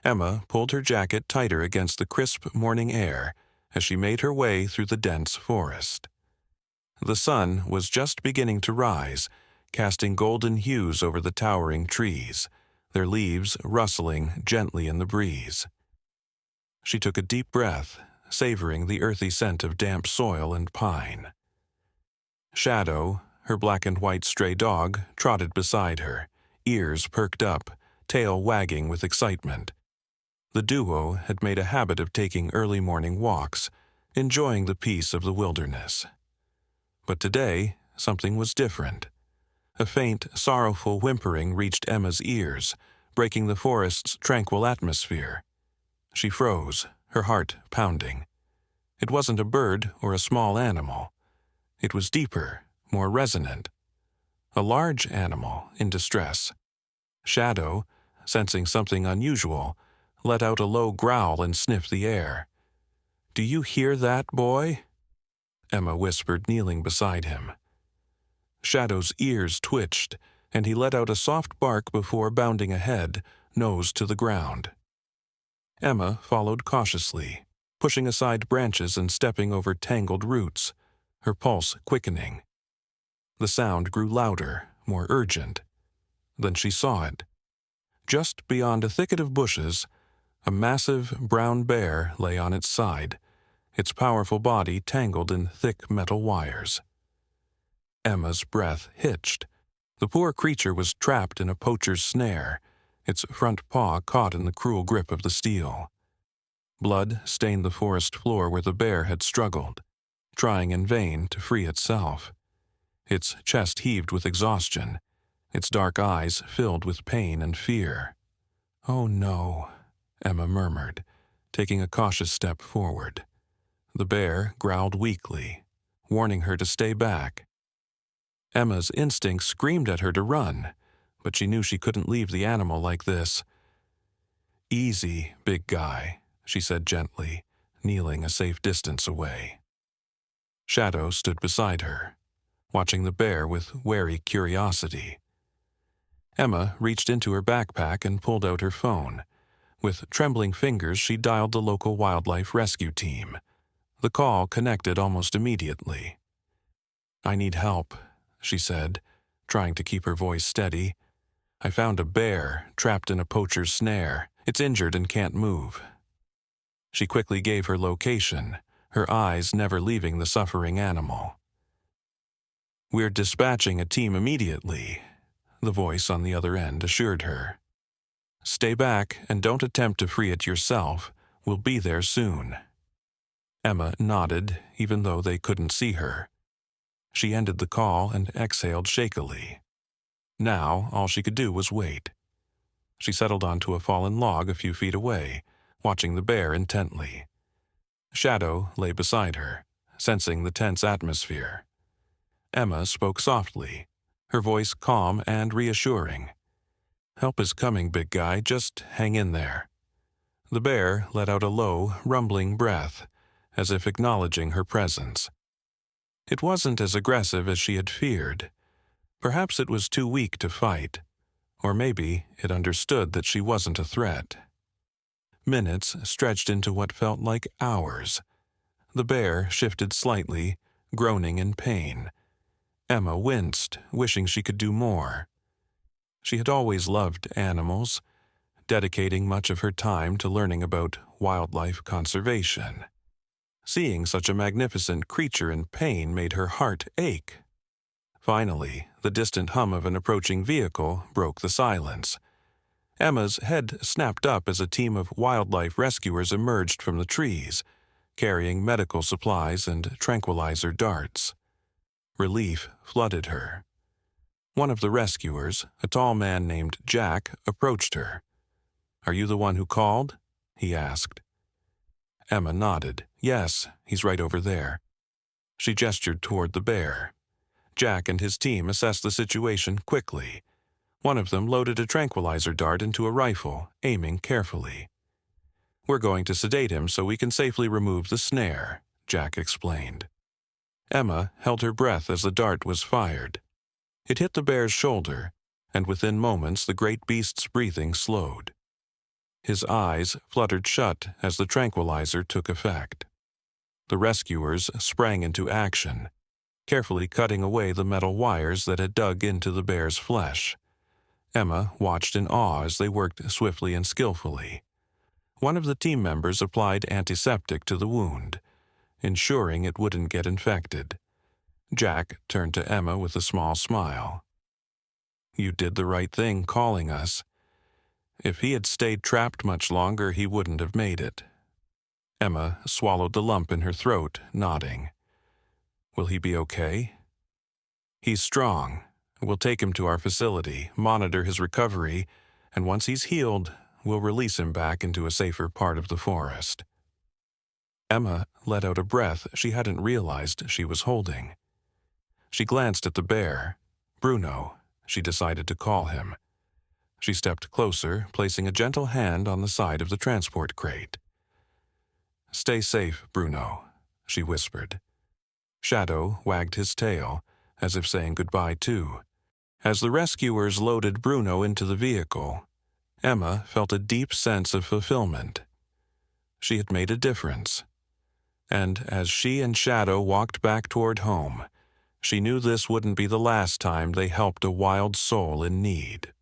Emma pulled her jacket tighter against the crisp morning air as she made her way through the dense forest. The sun was just beginning to rise, casting golden hues over the towering trees, their leaves rustling gently in the breeze. She took a deep breath, savoring the earthy scent of damp soil and pine. Shadow, her black and white stray dog, trotted beside her, ears perked up, tail wagging with excitement. The duo had made a habit of taking early morning walks, enjoying the peace of the wilderness. But today, something was different. A faint, sorrowful whimpering reached Emma's ears, breaking the forest's tranquil atmosphere. She froze, her heart pounding. It wasn't a bird or a small animal. It was deeper, more resonant. A large animal in distress. Shadow, sensing something unusual, let out a low growl and sniffed the air. "Do you hear that, boy?" Emma whispered, kneeling beside him. Shadow's ears twitched, and he let out a soft bark before bounding ahead, nose to the ground. Emma followed cautiously, pushing aside branches and stepping over tangled roots, her pulse quickening. The sound grew louder, more urgent. Then she saw it. Just beyond a thicket of bushes, a massive brown bear lay on its side, its powerful body tangled in thick metal wires. Emma's breath hitched. The poor creature was trapped in a poacher's snare, its front paw caught in the cruel grip of the steel. Blood stained the forest floor where the bear had struggled, trying in vain to free itself. Its chest heaved with exhaustion, its dark eyes filled with pain and fear. "Oh no," Emma murmured, taking a cautious step forward. The bear growled weakly, warning her to stay back. Emma's instinct screamed at her to run, but she knew she couldn't leave the animal like this. "Easy, big guy," she said gently, kneeling a safe distance away. Shadow stood beside her, watching the bear with wary curiosity. Emma reached into her backpack and pulled out her phone. With trembling fingers, she dialed the local wildlife rescue team. The call connected almost immediately. "I need help," she said, trying to keep her voice steady. "I found a bear trapped in a poacher's snare. It's injured and can't move." She quickly gave her location, her eyes never leaving the suffering animal. "We're dispatching a team immediately," the voice on the other end assured her. "Stay back and don't attempt to free it yourself. We'll be there soon." Emma nodded, even though they couldn't see her. She ended the call and exhaled shakily. Now, all she could do was wait. She settled onto a fallen log a few feet away, watching the bear intently. Shadow lay beside her, sensing the tense atmosphere. Emma spoke softly, her voice calm and reassuring. "Help is coming, big guy. Just hang in there." The bear let out a low, rumbling breath, as if acknowledging her presence. It wasn't as aggressive as she had feared. Perhaps it was too weak to fight, or maybe it understood that she wasn't a threat. Minutes stretched into what felt like hours. The bear shifted slightly, groaning in pain. Emma winced, wishing she could do more. She had always loved animals, dedicating much of her time to learning about wildlife conservation. Seeing such a magnificent creature in pain made her heart ache. Finally, the distant hum of an approaching vehicle broke the silence. Emma's head snapped up as a team of wildlife rescuers emerged from the trees, carrying medical supplies and tranquilizer darts. Relief flooded her. One of the rescuers, a tall man named Jack, approached her. "Are you the one who called?" he asked. Emma nodded. "Yes, he's right over there." She gestured toward the bear. Jack and his team assessed the situation quickly. One of them loaded a tranquilizer dart into a rifle, aiming carefully. "We're going to sedate him so we can safely remove the snare," Jack explained. Emma held her breath as the dart was fired. It hit the bear's shoulder, and within moments the great beast's breathing slowed. His eyes fluttered shut as the tranquilizer took effect. The rescuers sprang into action, carefully cutting away the metal wires that had dug into the bear's flesh. Emma watched in awe as they worked swiftly and skillfully. One of the team members applied antiseptic to the wound, ensuring it wouldn't get infected. Jack turned to Emma with a small smile. "You did the right thing calling us. If he had stayed trapped much longer, he wouldn't have made it." Emma swallowed the lump in her throat, nodding. "Will he be okay?" "He's strong. We'll take him to our facility, monitor his recovery, and once he's healed, we'll release him back into a safer part of the forest." Emma let out a breath she hadn't realized she was holding. She glanced at the bear. Bruno, she decided to call him. She stepped closer, placing a gentle hand on the side of the transport crate. "Stay safe, Bruno," she whispered. Shadow wagged his tail, as if saying goodbye too. As the rescuers loaded Bruno into the vehicle, Emma felt a deep sense of fulfillment. She had made a difference. And as she and Shadow walked back toward home, she knew this wouldn't be the last time they helped a wild soul in need.